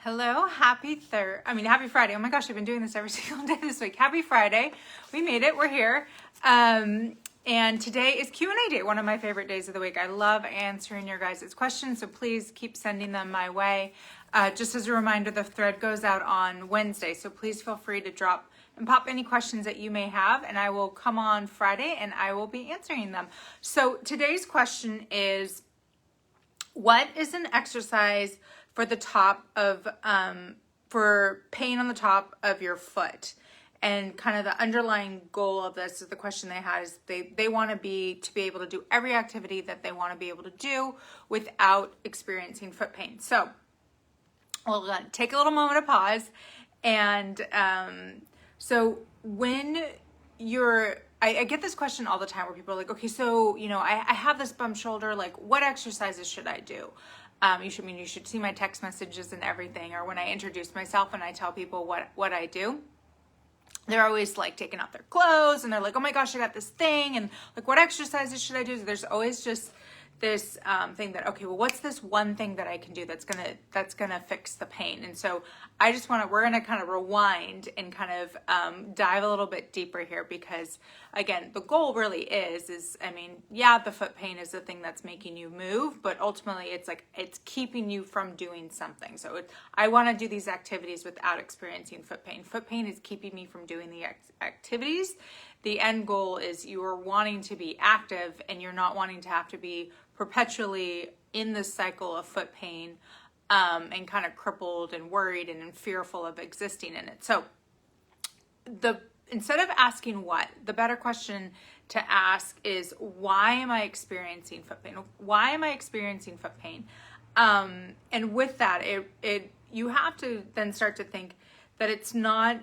Hello, happy Friday. Oh my gosh, I've been doing this every single day this week. Happy Friday. We made it, we're here. And today is Q&A day, one of my favorite days of the week. I love answering your guys' questions, so please keep sending them my way. Just as a reminder, the thread goes out on Wednesday, so please feel free to drop and pop any questions that you may have, and I will come on Friday and I will be answering them. So today's question is, what is an exercise for the top of, for pain on the top of your foot? And kind of the underlying goal of this is the question they had is they want to be able to do every activity that they want to be able to do without experiencing foot pain. So we'll take a little moment of pause. And so when I get this question all the time where people are like, okay, so, I have this bum shoulder, like what exercises should I do? You should see my text messages and everything. Or when I introduce myself and I tell people what I do, they're always like taking off their clothes and they're like, oh my gosh, I got this thing. And like, what exercises should I do? So there's always just this thing that, okay, well, what's this one thing that I can do that's gonna fix the pain? And so we're gonna kind of rewind and kind of dive a little bit deeper here, because again, the goal really is the foot pain is the thing that's making you move, but ultimately it's keeping you from doing something. So I want to do these activities without experiencing foot pain. Foot pain is keeping me from doing the activities. The end goal is you are wanting to be active and you're not wanting to have to be perpetually in this cycle of foot pain and kind of crippled and worried and fearful of existing in it. So instead of asking what, the better question to ask is, why am I experiencing foot pain? Why am I experiencing foot pain? And with that, you have to then start to think that it's not,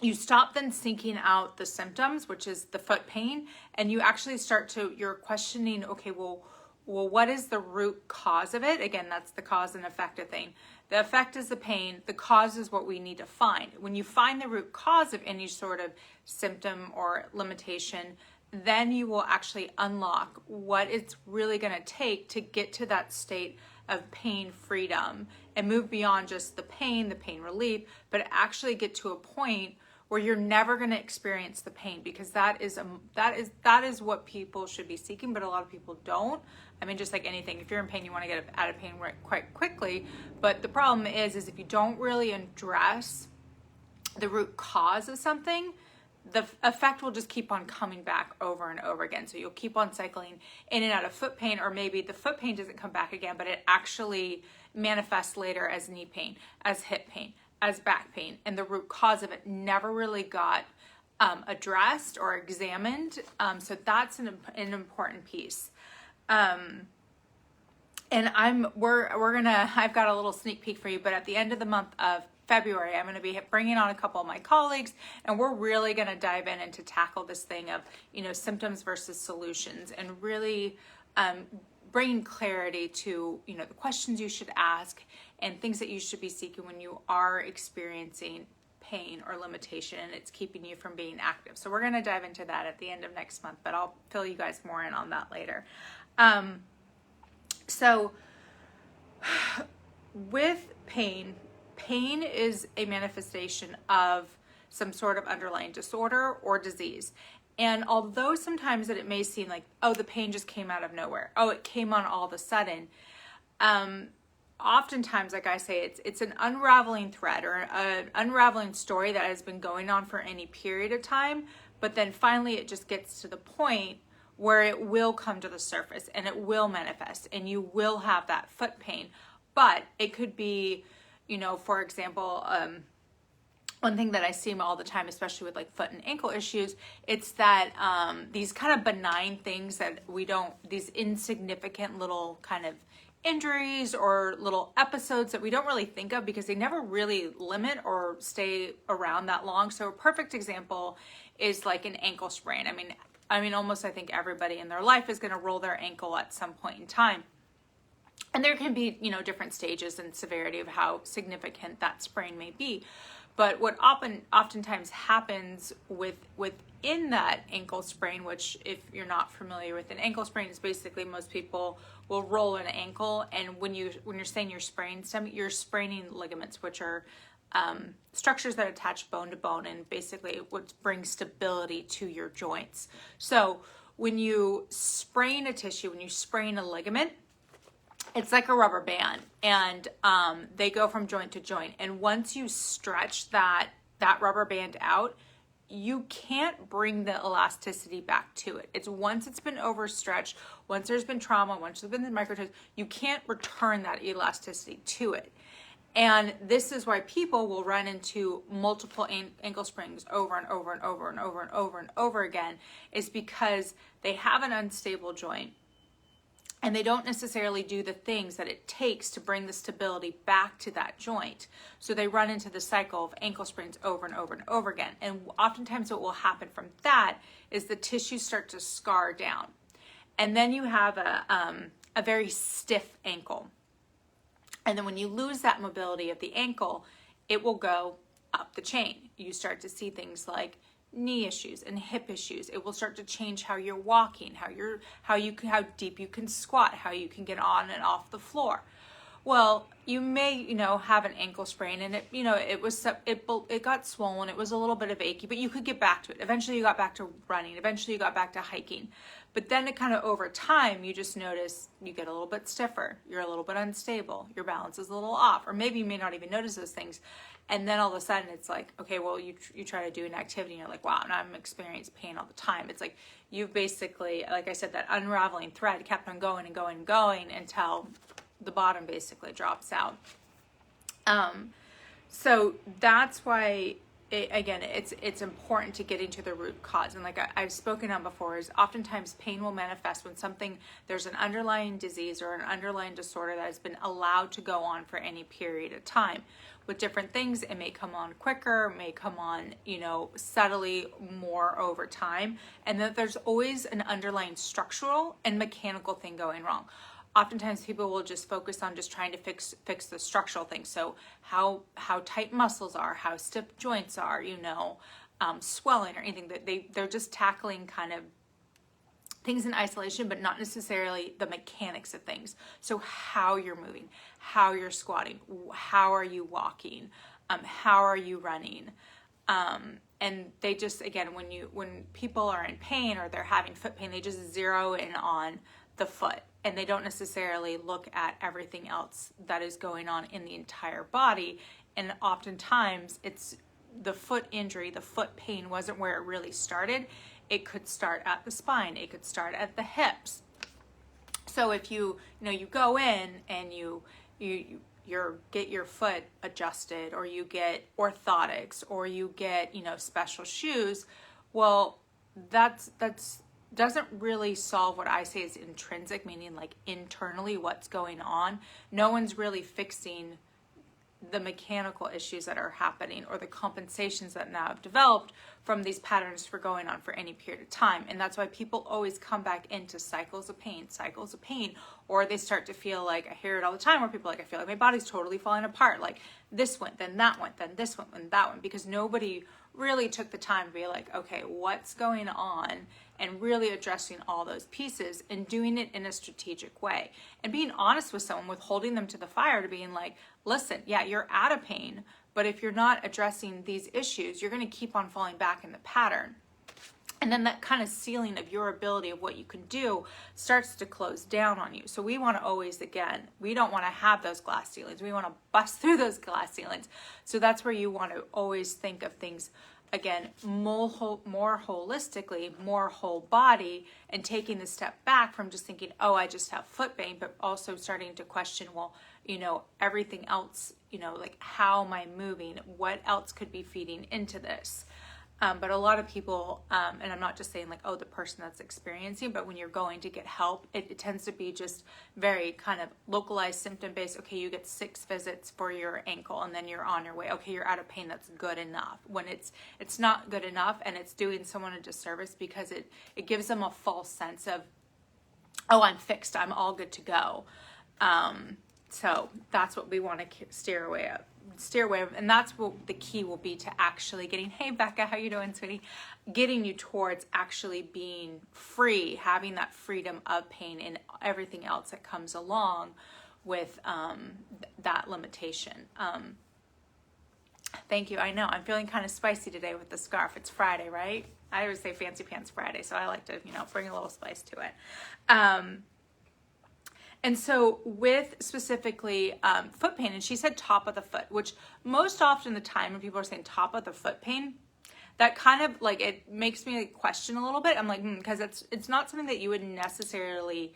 you stop then seeking out the symptoms, which is the foot pain, and you actually you're questioning, okay, well, what is the root cause of it? Again, that's the cause and effect thing. The effect is the pain. The cause is what we need to find. When you find the root cause of any sort of symptom or limitation, then you will actually unlock what it's really going to take to get to that state of pain freedom and move beyond just the pain relief, but actually get to a point where you're never going to experience the pain, because that is what people should be seeking, but a lot of people don't. Just like anything, if you're in pain, you want to get out of pain quite quickly. But the problem is if you don't really address the root cause of something, the effect will just keep on coming back over and over again. So you'll keep on cycling in and out of foot pain, or maybe the foot pain doesn't come back again, but it actually manifests later as knee pain, as hip pain, as back pain, and the root cause of it never really got addressed or examined. So that's an important piece. And I've got a little sneak peek for you, but at the end of the month of February, I'm going to be bringing on a couple of my colleagues, and we're really going to dive in and to tackle this thing of, symptoms versus solutions, and really bringing clarity to, the questions you should ask and things that you should be seeking when you are experiencing pain or limitation and it's keeping you from being active. So we're going to dive into that at the end of next month, but I'll fill you guys more in on that later. So with pain is a manifestation of some sort of underlying disorder or disease. And although sometimes that it may seem like, oh, the pain just came out of nowhere, oh, it came on all of a sudden, oftentimes, like I say, it's an unraveling thread or an unraveling story that has been going on for any period of time, but then finally it just gets to the point where it will come to the surface and it will manifest and you will have that foot pain. But it could be, for example, one thing that I see all the time, especially with like foot and ankle issues, it's that these kind of benign things that these insignificant little kind of injuries or little episodes that we don't really think of because they never really limit or stay around that long. So a perfect example is like an ankle sprain. Almost I think everybody in their life is going to roll their ankle at some point in time. And there can be, different stages and severity of how significant that sprain may be. But what oftentimes happens within that ankle sprain, which if you're not familiar with an ankle sprain, is basically most people will roll an ankle, and when you're saying you're spraining ligaments, which are structures that attach bone to bone, and basically what brings stability to your joints. So when you sprain a tissue, when you sprain a ligament, it's like a rubber band, and they go from joint to joint. And once you stretch that rubber band out, you can't bring the elasticity back to it. It's once it's been overstretched, once there's been trauma, once there's been the microtears, you can't return that elasticity to it. And this is why people will run into multiple ankle sprains over and over and over and over and over and over again, is because they have an unstable joint and they don't necessarily do the things that it takes to bring the stability back to that joint. So they run into the cycle of ankle sprains over and over and over again. And oftentimes what will happen from that is the tissues start to scar down. And then you have a very stiff ankle. And then when you lose that mobility of the ankle, it will go up the chain. You start to see things like knee issues and hip issues. It will start to change how you're walking, how deep you can squat, how you can get on and off the floor. Well, you may, have an ankle sprain, and it got swollen. It was a little bit of achy, but you could get back to it. Eventually you got back to running. Eventually you got back to hiking. But then it kind of over time, you just notice you get a little bit stiffer. You're a little bit unstable. Your balance is a little off, or maybe you may not even notice those things. And then all of a sudden it's like, okay, well, you try to do an activity and you're like, wow, now I'm experiencing pain all the time. It's like you've basically, like I said, that unraveling thread kept on going and going and going until the bottom basically drops out. So that's why, it's important to get into the root cause. And like I've spoken on before, is oftentimes pain will manifest when there's an underlying disease or an underlying disorder that has been allowed to go on for any period of time. With different things, it may come on quicker, may come on, subtly more over time. And that there's always an underlying structural and mechanical thing going wrong. Oftentimes people will just focus on just trying to fix the structural things. So how tight muscles are, how stiff joints are, swelling or anything. That they're just tackling kind of things in isolation, but not necessarily the mechanics of things. So how you're moving, how you're squatting, how are you walking, how are you running, and they just, again, when people are in pain or they're having foot pain, they just zero in on the foot, and they don't necessarily look at everything else that is going on in the entire body. And oftentimes it's the foot injury, the foot pain wasn't where it really started. It could start at the spine, it could start at the hips. So if you go in and you get your foot adjusted, or you get orthotics, or you get special shoes, well, that's doesn't really solve what I say is intrinsic, meaning like internally what's going on. No one's really fixing the mechanical issues that are happening, or the compensations that now have developed from these patterns for going on for any period of time. And that's why people always come back into cycles of pain, or they start to feel like, I hear it all the time where people are like, I feel like my body's totally falling apart. Like this went, then that went, then this went, then that one, because nobody really took the time to be like, okay, what's going on, and really addressing all those pieces and doing it in a strategic way, and being honest with someone, with holding them to the fire, to being like, listen, yeah, you're out of pain, but if you're not addressing these issues, you're going to keep on falling back in the pattern. And then that kind of ceiling of your ability of what you can do starts to close down on you. So we want to always, again, we don't want to have those glass ceilings. We want to bust through those glass ceilings. So that's where you want to always think of things, again, more holistically, more whole body, and taking the step back from just thinking, oh, I just have foot pain, but also starting to question, well, everything else, like how am I moving? What else could be feeding into this? But a lot of people, and I'm not just saying like, oh, the person that's experiencing, but when you're going to get help, it tends to be just very kind of localized, symptom-based. Okay, you get 6 visits for your ankle, and then you're on your way. Okay, you're out of pain, that's good enough. When it's not good enough, and it's doing someone a disservice, because it gives them a false sense of, oh, I'm fixed, I'm all good to go. So that's what we want to steer steer away. And that's what the key will be to actually getting, hey Becca, how you doing, sweetie? Getting you towards actually being free, having that freedom of pain and everything else that comes along with that limitation. Thank you. I know I'm feeling kind of spicy today with the scarf. It's Friday, right? I always say fancy pants Friday, so I like to, bring a little spice to it. And so with specifically foot pain, and she said top of the foot, which most often the time when people are saying top of the foot pain, that kind of like, it makes me question a little bit. I'm like, because it's not something that you would necessarily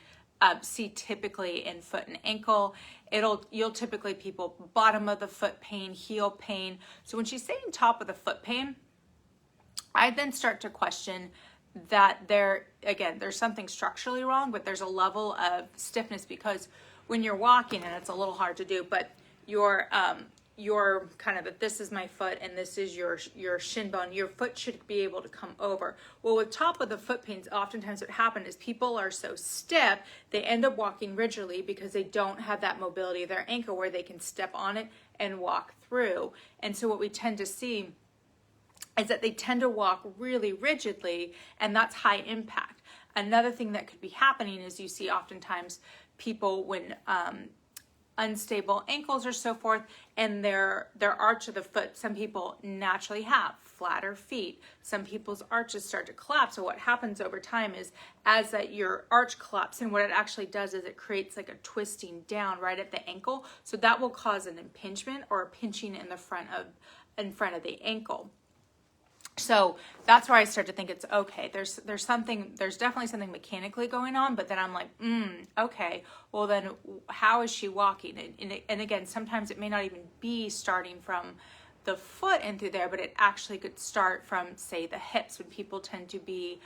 see typically in foot and ankle. You'll typically people bottom of the foot pain, heel pain. So when she's saying top of the foot pain, I then start to question that there's something structurally wrong, but there's a level of stiffness because when you're walking, and it's a little hard to do, but you're kind of, this is my foot and this is your shin bone, your foot should be able to come over. Well, with top of the foot pains, oftentimes what happens is people are so stiff, they end up walking rigidly because they don't have that mobility of their ankle where they can step on it and walk through. And so what we tend to see is that they tend to walk really rigidly, and that's high impact. Another thing that could be happening is you see oftentimes people when unstable ankles or so forth, and their arch of the foot, some people naturally have flatter feet. Some people's arches start to collapse. So what happens over time is as that your arch collapses, and what it actually does is it creates like a twisting down right at the ankle. So that will cause an impingement or a pinching in the front of the ankle. So that's where I start to think it's okay. There's definitely something mechanically going on, but then I'm like, okay, well then how is she walking? And again, sometimes it may not even be starting from the foot and through there, but it actually could start from, say, the hips. When people tend to be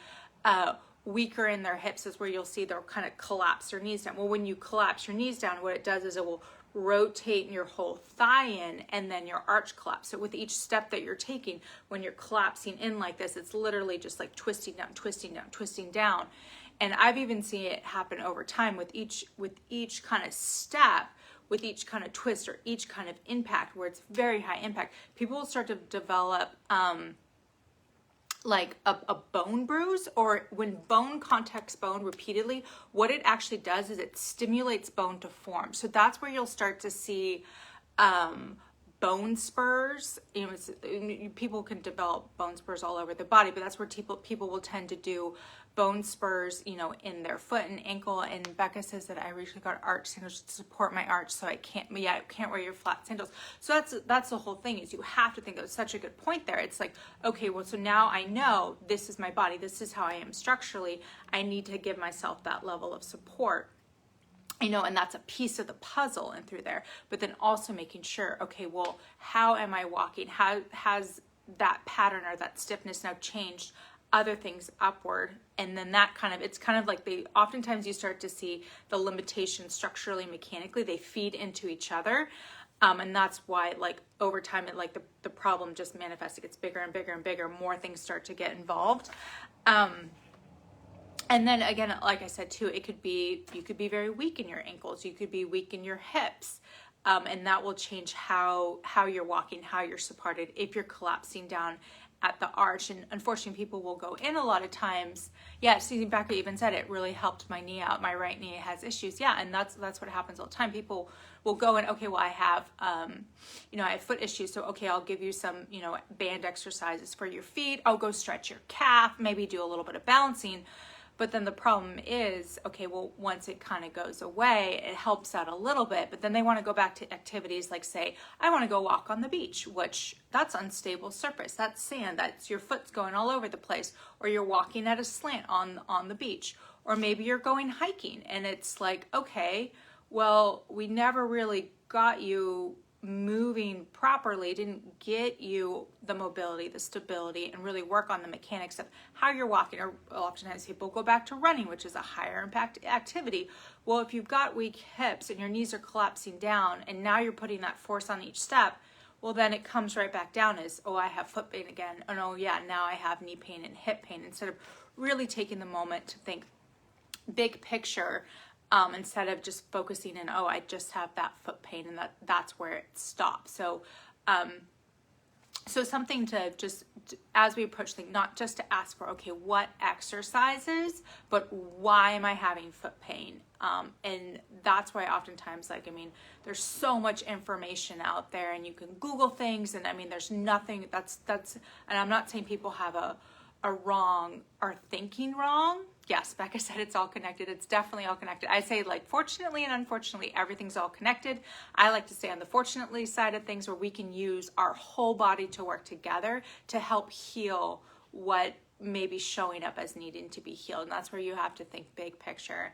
weaker in their hips is where you'll see they'll kind of collapse their knees down. Well, when you collapse your knees down, what it does is it will rotate your whole thigh in, and then your arch collapse. So with each step that you're taking, when you're collapsing in like this, it's literally just like twisting down, twisting down, twisting down. And I've even seen it happen over time with each kind of step, with each kind of twist or each kind of impact where it's very high impact. People will start to develop like a bone bruise, or when bone contacts bone repeatedly, what it actually does is it stimulates bone to form. So that's where you'll start to see bone spurs. People can develop bone spurs all over the body, but that's where people will tend to do bone spurs, in their foot and ankle. And Becca says that I recently got arch sandals to support my arch, so I can't wear your flat sandals. So that's the whole thing, is you have to think of such a good point there. It's like, okay, well, so now I know this is my body, this is how I am structurally. I need to give myself that level of support. And that's a piece of the puzzle and through there, but then also making sure, okay, well, how am I walking? How has that pattern or that stiffness now changed other things upward? And then it's kind of like oftentimes you start to see the limitations structurally, mechanically, they feed into each other. And that's why, like, over time, the problem just manifests. It gets bigger and bigger and bigger. More things start to get involved. And then again, like I said too, you could be very weak in your ankles. You could be weak in your hips. And that will change how you're walking, how you're supported, if you're collapsing down at the arch. And unfortunately, people will go in a lot of times. Yeah, Susie Becca even said it really helped my knee out. My right knee has issues. Yeah, and that's what happens all the time. People will go in, okay, well, I have, I have foot issues. So, okay, I'll give you some, band exercises for your feet. I'll go stretch your calf, maybe do a little bit of balancing. But then the problem is, okay, well, once it kind of goes away, it helps out a little bit, but then they want to go back to activities like, say, I want to go walk on the beach, which that's unstable surface, that's sand, that's your foot's going all over the place, or you're walking at a slant on the beach, or maybe you're going hiking, and it's like, okay, well, we never really got you moving properly, didn't get you the mobility, the stability, and really work on the mechanics of how you're walking. Or oftentimes people go back to running, which is a higher impact activity. Well, if you've got weak hips and your knees are collapsing down, and now you're putting that force on each step, well, then it comes right back down as, oh, I have foot pain again. Oh, no, yeah, now I have knee pain and hip pain, instead of really taking the moment to think big picture. Instead of just focusing in, oh, I just have that foot pain, and that's where it stops. So So something to just, as we approach things, not just to ask for, okay, what exercises, but why am I having foot pain? And that's why oftentimes, like, I mean, there's so much information out there and you can Google things. And I mean, there's nothing and I'm not saying people have a wrong or thinking wrong. Yes, Becca said it's all connected. It's definitely all connected. I say, like, fortunately and unfortunately, everything's all connected. I like to stay on the fortunately side of things, where we can use our whole body to work together to help heal what may be showing up as needing to be healed. And that's where you have to think big picture.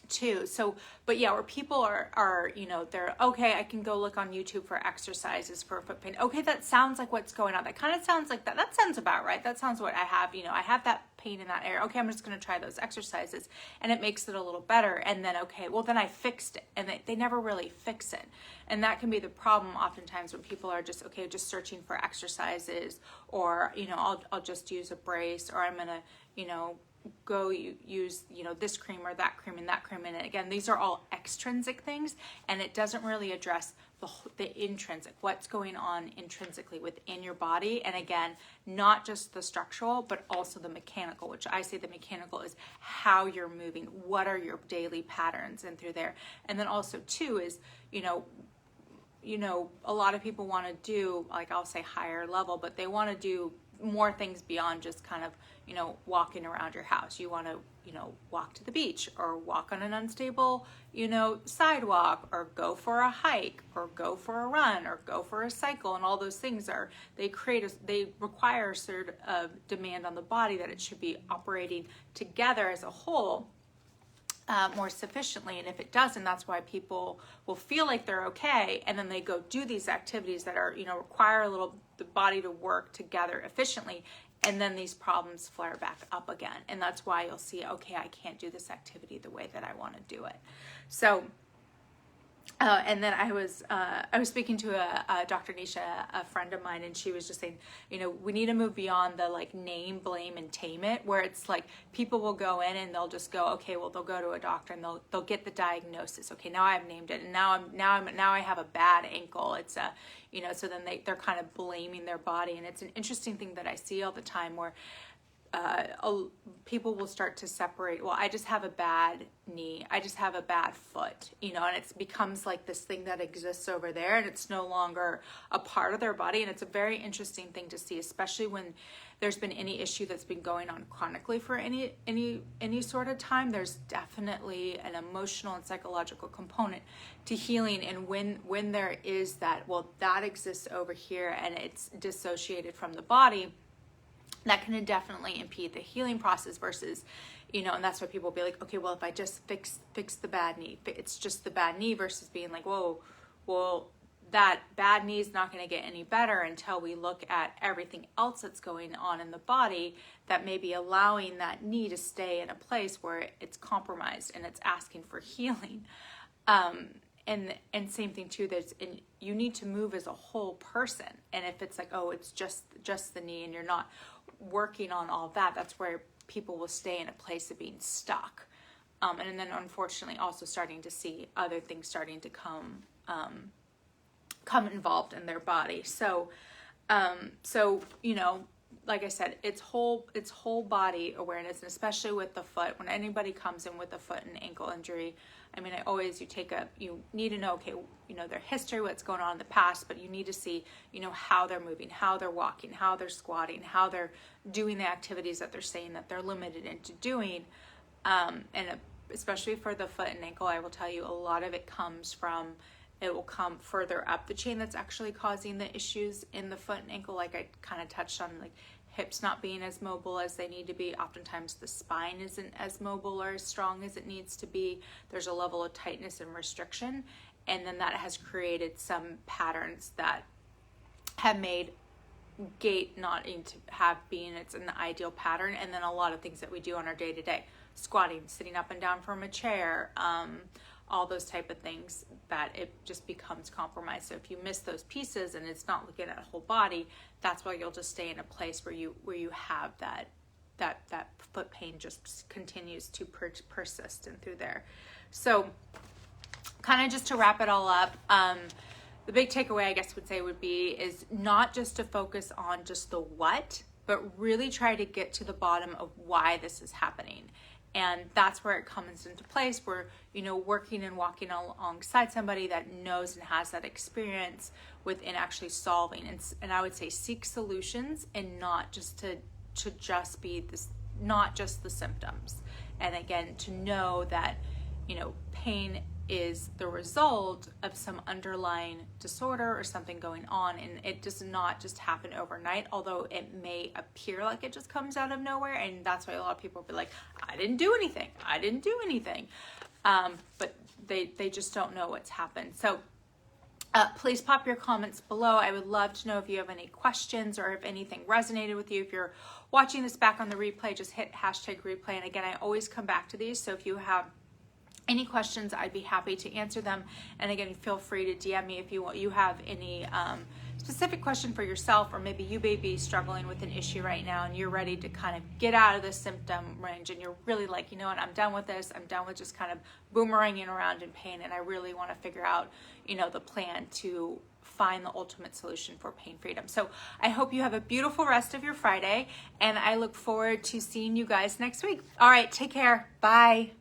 Too. So, but yeah, where people are, you know, they're okay, I can go look on YouTube for exercises for foot pain. Okay, that sounds like what's going on. That kind of sounds like that sounds about right. That sounds what I have, you know, I have that pain in that area. Okay, I'm just going to try those exercises, and it makes it a little better. And then, okay, well, then I fixed it. And they never really fix it. And that can be the problem oftentimes when people are just, okay, just searching for exercises, or, you know, I'll just use a brace, or I'm going to, you know, go use, you know, this cream or that cream and that cream. And again, these are all extrinsic things, and it doesn't really address the intrinsic, what's going on intrinsically within your body. And again, not just the structural, but also the mechanical, which I say the mechanical is how you're moving. What are your daily patterns and through there? And then also too is, you know, a lot of people want to do, like, I'll say higher level, but they want to do more things beyond just kind of, you know, walking around your house. You want to, you know, walk to the beach, or walk on an unstable, you know, sidewalk, or go for a hike, or go for a run, or go for a cycle. And all those things they require a sort of demand on the body that it should be operating together as a whole more sufficiently. And if it doesn't, that's why people will feel like they're okay, and then they go do these activities that are, you know, require the body to work together efficiently, and then these problems flare back up again. And that's why you'll see, okay, I can't do this activity the way that I want to do it. So and then I was speaking to a Dr. Nisha, a friend of mine, and she was just saying, you know, we need to move beyond the, like, name, blame, and tame it, where it's like people will go in and they'll just go, okay, well, they'll go to a doctor and they'll get the diagnosis. Okay, now I've named it, and now I have a bad ankle. It's a, you know, so then they're kind of blaming their body. And it's an interesting thing that I see all the time, where people will start to separate, well, I just have a bad knee, I just have a bad foot, you know, and it becomes like this thing that exists over there, and it's no longer a part of their body. And it's a very interesting thing to see, especially when there's been any issue that's been going on chronically for any sort of time. There's definitely an emotional and psychological component to healing. And when there is that, well, that exists over here and it's dissociated from the body, that can definitely impede the healing process versus, you know, and that's why people will be like, okay, well, if I just fix the bad knee, it's just the bad knee, versus being like, whoa, well, that bad knee is not going to get any better until we look at everything else that's going on in the body that may be allowing that knee to stay in a place where it's compromised and it's asking for healing. And same thing too, you need to move as a whole person. And if it's like, oh, it's just the knee, and you're not working on all that, that's where people will stay in a place of being stuck. And then unfortunately also starting to see other things starting to come involved in their body. So, you know, like I said, it's whole body awareness, and especially with the foot. When anybody comes in with a foot and ankle injury, I mean, you need to know, okay, you know, their history, what's going on in the past, but you need to see, you know, how they're moving, how they're walking, how they're squatting, how they're doing the activities that they're saying that they're limited into doing. And especially for the foot and ankle, I will tell you, a lot of it will come further up the chain that's actually causing the issues in the foot and ankle. Like I kind of touched on, like hips not being as mobile as they need to be. Oftentimes the spine isn't as mobile or as strong as it needs to be. There's a level of tightness and restriction. And then that has created some patterns that have made gait not into it's an ideal pattern. And then a lot of things that we do on our day-to-day, squatting, sitting up and down from a chair, all those type of things, that it just becomes compromised. So if you miss those pieces and it's not looking at a whole body, that's why you'll just stay in a place where you have that foot pain just continues to persist and through there. So kind of just to wrap it all up, the big takeaway, I guess would say would be, is not just to focus on just the what, but really try to get to the bottom of why this is happening. And that's where it comes into place, where, you know, working and walking alongside somebody that knows and has that experience within actually solving. And I would say seek solutions, and not just to just be this, not just the symptoms. And again, to know that, you know, pain is the result of some underlying disorder or something going on, and it does not just happen overnight, although it may appear like it just comes out of nowhere. And that's why a lot of people will be like, I didn't do anything, but they just don't know what's happened. So please pop your comments below. I would love to know if you have any questions or if anything resonated with you. If you're watching this back on the replay, just hit #replay. And again, I always come back to these, so if you have any questions, I'd be happy to answer them. And again, feel free to DM me if you have any specific question for yourself, or maybe you may be struggling with an issue right now and you're ready to kind of get out of the symptom range, and you're really like, you know what, I'm done with this. I'm done with just kind of boomeranging around in pain, and I really want to figure out, you know, the plan to find the ultimate solution for pain freedom. So I hope you have a beautiful rest of your Friday, and I look forward to seeing you guys next week. All right, take care. Bye.